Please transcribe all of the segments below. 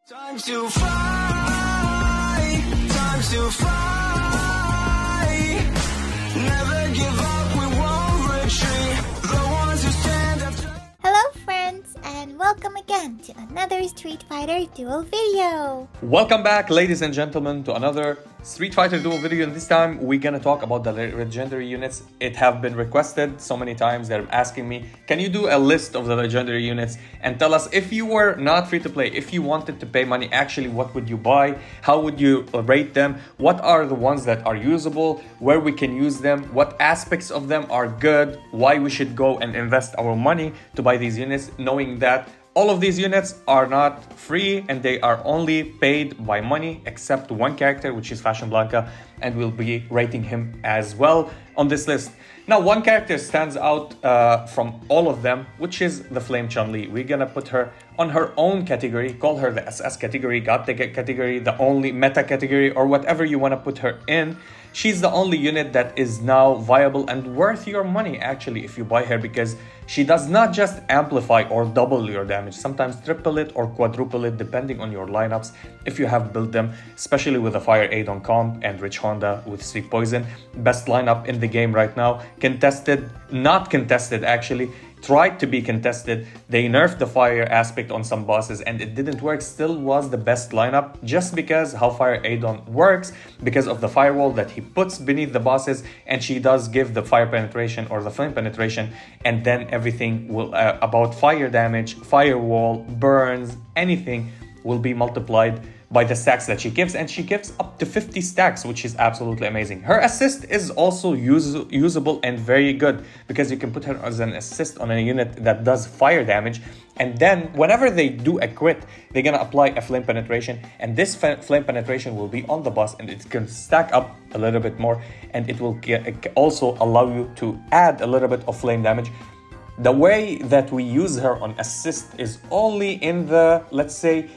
Time to fly, time to fly. Never give up, we won't retreat. The ones who stand after. Hello friends, and welcome again to another Street Fighter Duel video. Welcome back, ladies and gentlemen, to another Street Fighter Duel video. And this time we're gonna talk about the legendary units. It have been requested so many times. They're asking me, can you do a list of the legendary units and tell us, if you were not free to play, if you wanted to pay money, actually what would you buy, how would you rate them, what are the ones that are usable, where we can use them, what aspects of them are good, why we should go and invest our money to buy these units, knowing that all of these units are not free and they are only paid by money, except one character, which is Fashion Blanka, and we'll be rating him as well on this list. Now, one character stands out from all of them, which is the Flame Chun-Li. We're gonna put her on her own category, call her the SS category, God category, the only meta category, or whatever you wanna put her in. She's the only unit that is now viable and worth your money, actually, if you buy her, because she does not just amplify or double your damage, sometimes triple it or quadruple it, depending on your lineups, if you have built them, especially with the Fire Adon comp and Rich Honda with Sweet Poison. Best lineup in the game right now. Contested, not contested actually, tried to be contested. They nerfed the fire aspect on some bosses and it didn't work, still was the best lineup, just because how Fire Adon works, because of the firewall that he puts beneath the bosses, and she does give the fire penetration or the flame penetration, and then everything will about fire damage, firewall, burns, anything will be multiplied by the stacks that she gives, and she gives up to 50 stacks, which is absolutely amazing. Her assist is also usable and very good, because you can put her as an assist on a unit that does fire damage, and then whenever they do a crit, they're gonna apply a flame penetration, and this flame penetration will be on the boss, and it can stack up a little bit more, and it will also allow you to add a little bit of flame damage. The way that we use her on assist is only in the, let's say,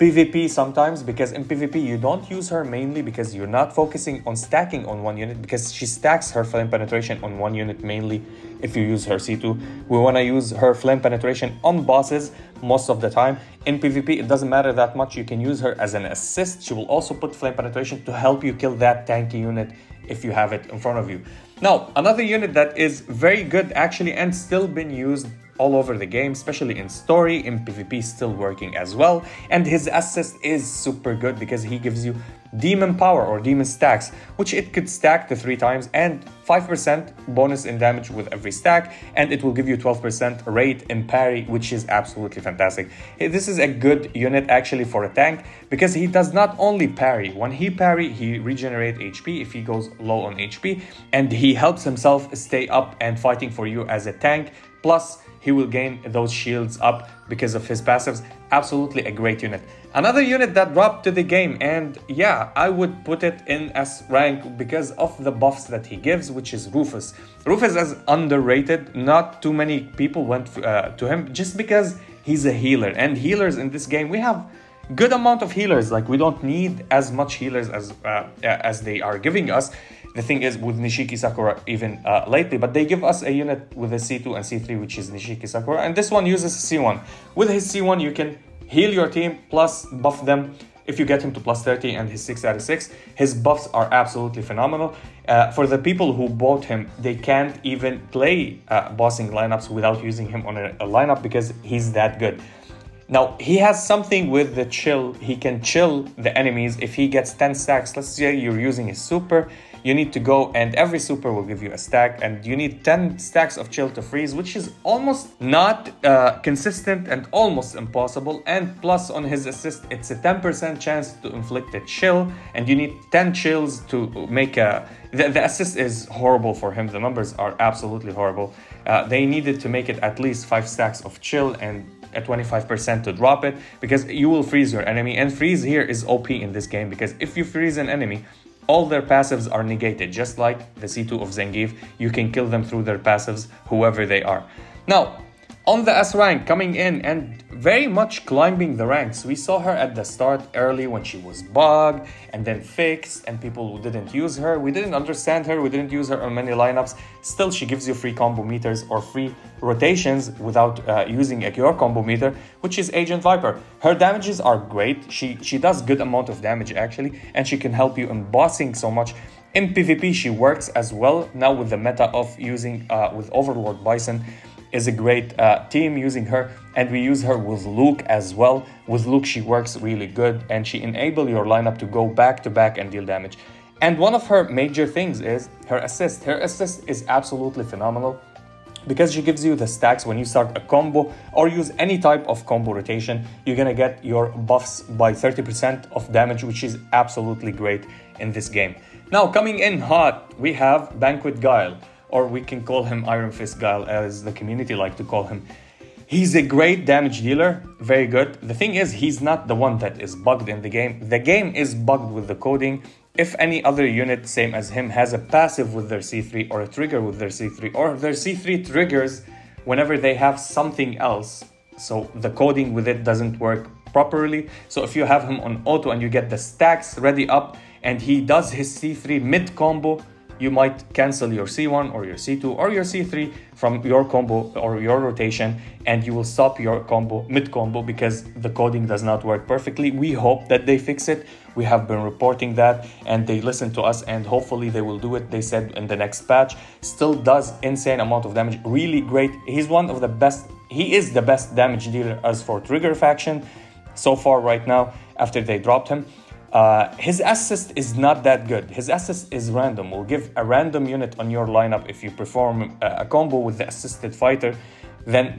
PvP sometimes, because in PvP you don't use her mainly because you're not focusing on stacking on one unit, because she stacks her flame penetration on one unit mainly if you use her C2. We want to use her flame penetration on bosses most of the time. In PvP it doesn't matter that much, you can use her as an assist. She will also put flame penetration to help you kill that tanky unit if you have it in front of you. Now, another unit that is very good actually and still been used all over the game, especially in story, in PvP still working as well, and his assist is super good because he gives you demon power or demon stacks, which it could stack to 3 times and 5% bonus in damage with every stack, and it will give you 12% rate in parry, which is absolutely fantastic. This is a good unit actually for a tank, because he does not only parry. When he parry, he regenerates HP if he goes low on HP, and he helps himself stay up and fighting for you as a tank, plus he will gain those shields up because of his passives. Absolutely a great unit. Another unit that dropped to the game, and yeah, I would put it in S rank because of the buffs that he gives, which is Rufus. Rufus is underrated. Not too many people went to him just because he's a healer, and healers in this game, we have good amount of healers. Like, we don't need as much healers as they are giving us. The thing is with Nishiki Sakura even lately, but they give us a unit with a C2 and C3, which is Nishiki Sakura, and this one uses C1. With his C1 you can heal your team plus buff them if you get him to plus 30 and his 6 out of 6. His buffs are absolutely phenomenal. For the people who bought him, they can't even play bossing lineups without using him on a lineup because he's that good. Now, he has something with the chill. He can chill the enemies. If he gets 10 stacks, let's say you're using his super, you need to go and every super will give you a stack, and you need 10 stacks of chill to freeze, which is almost not consistent and almost impossible. And plus on his assist, it's a 10% chance to inflict a chill, and you need 10 chills to make a... The assist is horrible for him. The numbers are absolutely horrible. They needed to make it at least 5 stacks of chill and a 25% to drop it, because you will freeze your enemy, and freeze here is OP in this game, because if you freeze an enemy, all their passives are negated, just like the C2 of Zangief. You can kill them through their passives, whoever they are. Now, On the S rank, coming in and very much climbing the ranks. We saw her at the start early when she was bugged and then fixed, and people didn't use her. We didn't understand her. We didn't use her on many lineups. Still, she gives you free combo meters or free rotations without using a your combo meter, which is Agent Viper. Her damages are great. She does good amount of damage actually, and she can help you in bossing so much. In PvP, she works as well. Now with the meta of using with Overlord Bison, is a great team using her, and we use her with Luke as well. With Luke, she works really good, and she enables your lineup to go back to back and deal damage. And one of her major things is her assist. Her assist is absolutely phenomenal because she gives you the stacks when you start a combo or use any type of combo rotation. You're gonna get your buffs by 30% of damage, which is absolutely great in this game. Now, coming in hot, we have Banquet Guile, or we can call him Iron Fist Guile, as the community like to call him. He's a great damage dealer, very good. The thing is, he's not the one that is bugged in the game. The game is bugged with the coding. If any other unit, same as him, has a passive with their C3 or a trigger with their C3, or their C3 triggers whenever they have something else, so the coding with it doesn't work properly. So if you have him on auto and you get the stacks ready up and he does his C3 mid combo, you might cancel your C1 or your C2 or your C3 from your combo or your rotation, and you will stop your combo mid-combo because the coding does not work perfectly. We hope that they fix it. We have been reporting that, and they listen to us, and hopefully they will do it. They said in the next patch. Still does insane amount of damage. Really great. He's one of the best. He is the best damage dealer as for Trigger faction so far right now after they dropped him. His assist is not that good. His assist is random. We'll give a random unit on your lineup. If you perform a combo with the assisted fighter, then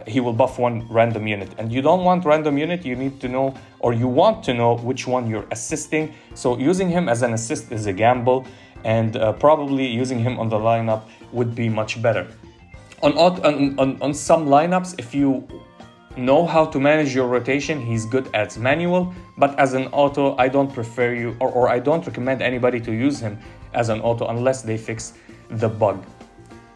he will buff one random unit. And you don't want random unit, you need to know, or you want to know which one you're assisting. So using him as an assist is a gamble, and probably using him on the lineup would be much better. On some lineups, if you know how to manage your rotation, he's good as manual, but as an auto, I don't prefer you, or I don't recommend anybody to use him as an auto unless they fix the bug.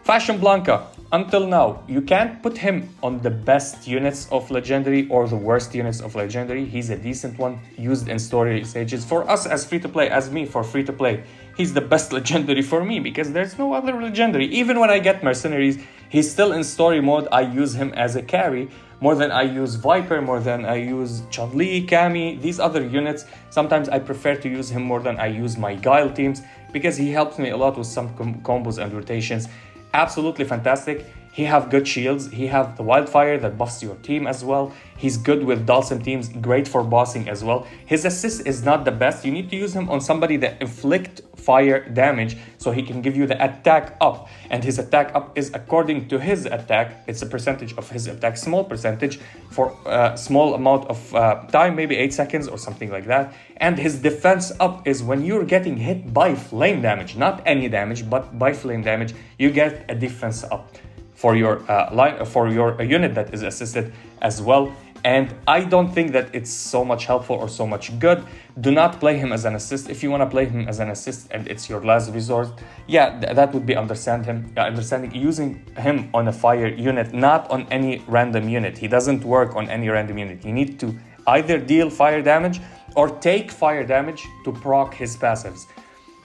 Fashion Blanca, until now, you can't put him on the best units of Legendary or the worst units of Legendary. He's a decent one, used in story stages. For us as free-to-play, as me for free-to-play, he's the best Legendary for me because there's no other Legendary. Even when I get Mercenaries, he's still in story mode. I use him as a carry more than I use Viper, more than I use Chun-Li, Cammy, these other units. Sometimes I prefer to use him more than I use my Guile teams because he helps me a lot with some combos and rotations. Absolutely fantastic. He have good shields. He have the Wildfire that buffs your team as well. He's good with Dhalsim teams, great for bossing as well. His assist is not the best. You need to use him on somebody that inflict fire damage so he can give you the attack up. And his attack up is according to his attack. It's a percentage of his attack, small percentage for a small amount of time, maybe 8 seconds or something like that. And his defense up is when you're getting hit by flame damage, not any damage, but by flame damage, you get a defense up for your unit that is assisted as well. And I don't think that it's so much helpful or so much good. Do not play him as an assist. If you want to play him as an assist and it's your last resort, yeah, that would be understanding using him on a fire unit, not on any random unit. He doesn't work on any random unit. You need to either deal fire damage or take fire damage to proc his passives.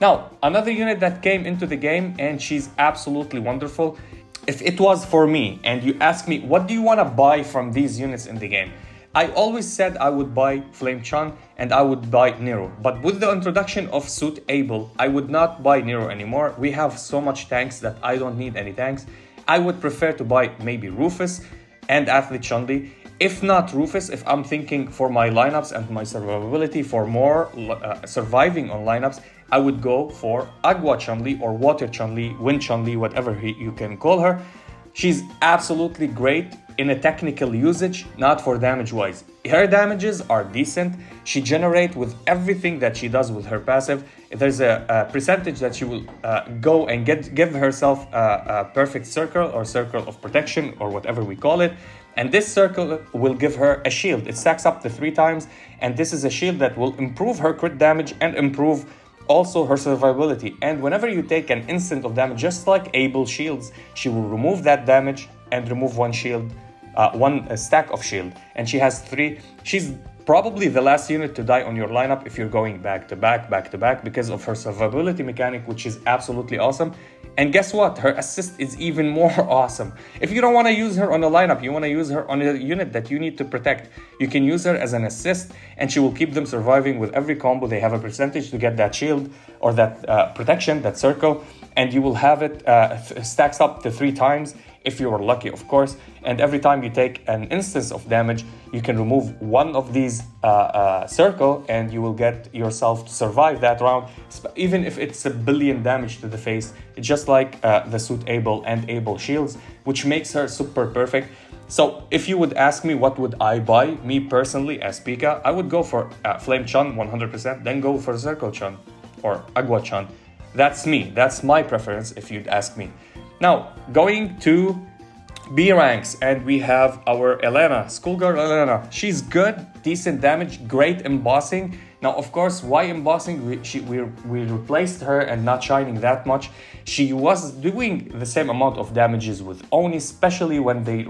Now, another unit that came into the game, and she's absolutely wonderful. If it was for me and you ask me, what do you want to buy from these units in the game? I always said I would buy Flame Chun and I would buy Nero. But with the introduction of Suit Able, I would not buy Nero anymore. We have so much tanks that I don't need any tanks. I would prefer to buy maybe Rufus and Athlete Chun-Li. If not Rufus, if I'm thinking for my lineups and my survivability, for more surviving on lineups, I would go for Agua Chun-Li or Water Chun-Li, Wind Chun-Li, whatever you can call her. She's absolutely great in a technical usage, not for damage-wise. Her damages are decent. She generates with everything that she does with her passive. There's a percentage that she will go and give herself a perfect circle or circle of protection or whatever we call it. And this circle will give her a shield. It stacks up to 3 times. And this is a shield that will improve her crit damage and improve also her survivability. And whenever you take an instant of damage, just like Able shields, she will remove that damage and remove 1 shield one stack of shield, and she has 3. She's probably the last unit to die on your lineup if you're going back to back because of her survivability mechanic, which is absolutely awesome. And guess what? Her assist is even more awesome. If you don't want to use her on a lineup, you want to use her on a unit that you need to protect, you can use her as an assist, and she will keep them surviving with every combo. They have a percentage to get that shield or that protection, that circle, and you will have it stacks up to 3 times if you are lucky, of course. And every time you take an instance of damage, you can remove one of these circle, and you will get yourself to survive that round, even if it's a billion damage to the face. It's just like the suit Able and Able shields, which makes her super perfect. So if you would ask me what would I buy, me personally as Pika, I would go for Flame Chun 100%, then go for Circle Chun or Agua Chun. That's me, that's my preference if you'd ask me. Now, going to B ranks, and we have our Elena, Schoolgirl Elena. She's good, decent damage, great embossing. Now, of course, why embossing? We replaced her and not shining that much. She was doing the same amount of damages with Oni, especially when they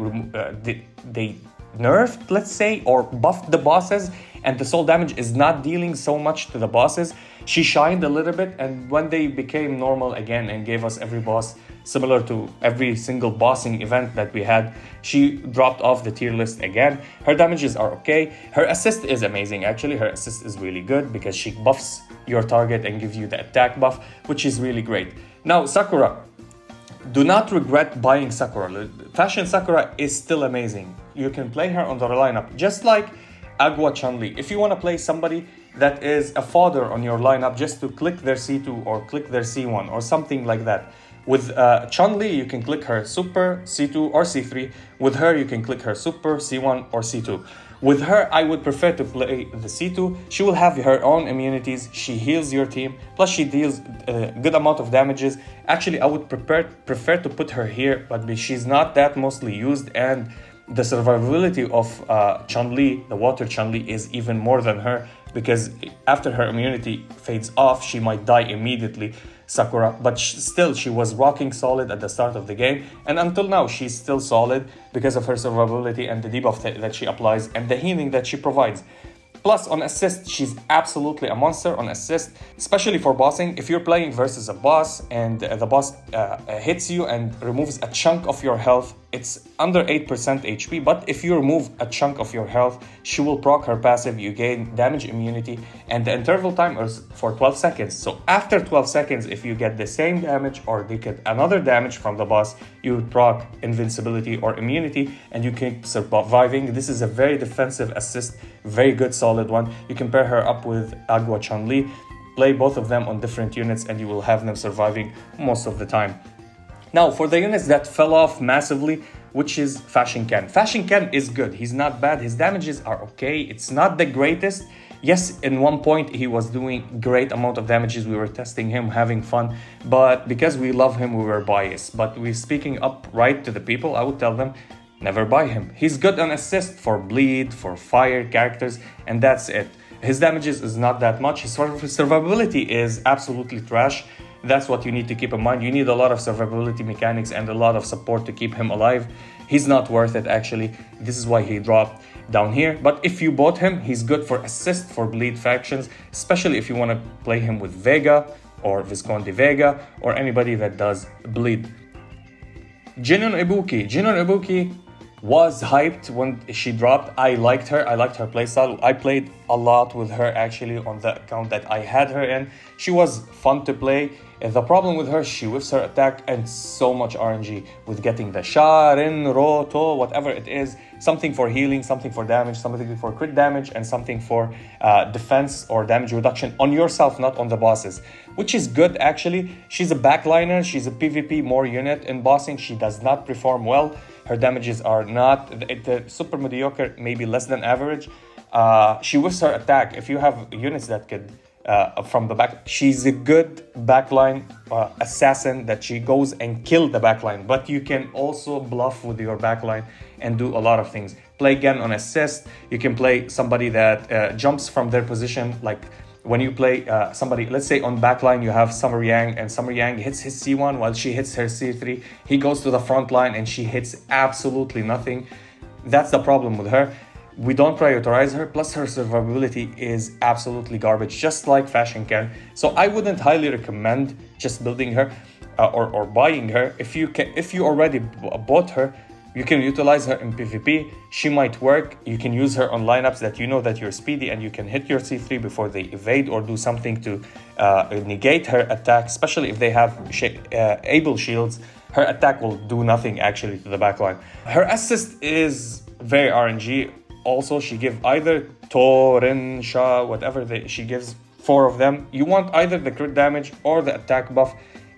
nerfed, let's say, or buffed the bosses, and the soul damage is not dealing so much to the bosses. She shined a little bit, and when they became normal again and gave us every boss similar to every single bossing event that we had, she dropped off the tier list again. Her damages are okay. Her assist is amazing, actually. Her assist is really good because she buffs your target and gives you the attack buff, which is really great. Now, Sakura. Do not regret buying Sakura. Fashion Sakura is still amazing. You can play her on the lineup, just like Agua Chun-Li. If you want to play somebody that is a fodder on your lineup just to click their C2 or click their C1 or something like that. With Chun-Li, you can click her Super, C2 or C3. With her, you can click her Super, C1 or C2. With her, I would prefer to play the C2. She will have her own immunities. She heals your team. Plus, she deals a good amount of damages. Actually, I would prefer to put her here, but she's not that mostly used. And the survivability of Chun-Li, the water Chun-Li, is even more than her, because after her immunity fades off, she might die immediately, Sakura. But still, she was rocking solid at the start of the game, and until now, she's still solid because of her survivability and the debuff that she applies and the healing that she provides. Plus, on assist, she's absolutely a monster on assist, especially for bossing. If you're playing versus a boss and the boss hits you and removes a chunk of your health, it's under 8% HP, but if you remove a chunk of your health, she will proc her passive, you gain damage immunity, and the interval time is for 12 seconds. So after 12 seconds, if you get the same damage or they get another damage from the boss, you would proc invincibility or immunity, and you keep surviving. This is a very defensive assist, very good solid one. You can pair her up with Agua Chun-Li, play both of them on different units, and you will have them surviving most of the time. Now, for the units that fell off massively, which is Fashion Ken. Fashion Ken is good. He's not bad. His damages are okay. It's not the greatest. Yes, in one point, he was doing great amount of damages. We were testing him, having fun. But because we love him, we were biased. But we're speaking up right to the people. I would tell them, never buy him. He's good on assist for bleed, for fire characters, and that's it. His damages is not that much. His survivability is absolutely trash. That's what you need to keep in mind. You need a lot of survivability mechanics and a lot of support to keep him alive. He's not worth it, actually. This is why he dropped down here. But if you bought him, he's good for assist for bleed factions, especially if you want to play him with Vega or Visconti Vega or anybody that does bleed. Jinon Ibuki. Jinon Ibuki was hyped when she dropped. I liked her playstyle. I played a lot with her actually on the account that I had her in. She was fun to play. The problem with her, she whiffs her attack and so much RNG with getting the Sharin, Roto, whatever it is. Something for healing, something for damage, something for crit damage, and something for defense or damage reduction on yourself, not on the bosses. Which is good actually. She's a backliner, she's a PvP more unit in bossing. She does not perform well. Her damages are not super mediocre, maybe less than average. She whiffs her attack. If you have units that could from the back, she's a good backline assassin that she goes and kill the backline, but you can also bluff with your backline and do a lot of things. Play Gen on assist. You can play somebody that jumps from their position, like when you play somebody, let's say on backline you have Summer Yang, and Summer Yang hits his C1 while she hits her C3. He goes to the front line and she hits absolutely nothing. That's the problem with her. We don't prioritize her, plus her survivability is absolutely garbage, just like Fashion can. So I wouldn't highly recommend just building her or buying her. If you already bought her, you can utilize her in PvP. She might work. You can use her on lineups that you know that you're speedy and you can hit your C3 before they evade or do something to negate her attack, especially if they have able shields. Her attack will do nothing actually to the backline. Her assist is very RNG. Also, she gives either Torin, Sha, whatever she gives, 4 of them. You want either the crit damage or the attack buff,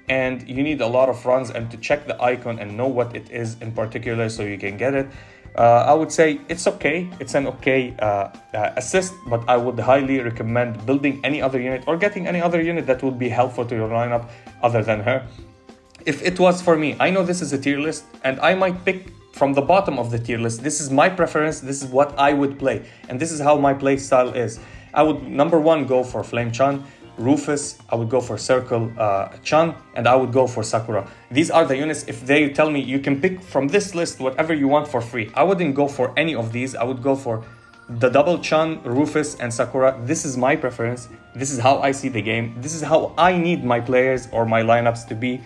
and you need a lot of runs and to check the icon and know what it is in particular so you can get it. I would say it's okay. It's an okay assist, but I would highly recommend building any other unit or getting any other unit that would be helpful to your lineup other than her. If it was for me, I know this is a tier list and I might pick from the bottom of the tier list. This is my preference. This is what I would play. And this is how my play style is. I would, number 1, go for Flame Chun, Rufus, I would go for Circle Chun, and I would go for Sakura. These are the units. If they tell me you can pick from this list whatever you want for free, I wouldn't go for any of these. I would go for the double Chun, Rufus, and Sakura. This is my preference. This is how I see the game. This is how I need my players or my lineups to be.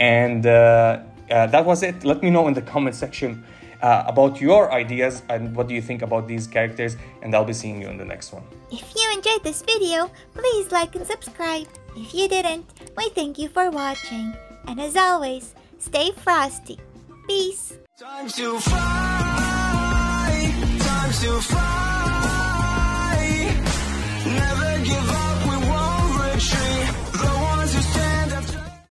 And that was it. Let me know in the comment section about your ideas and what do you think about these characters, and I'll be seeing you in the next one. If you enjoyed this video, please like and subscribe. If you didn't, we thank you for watching. And as always, stay frosty. Peace. Time to fly.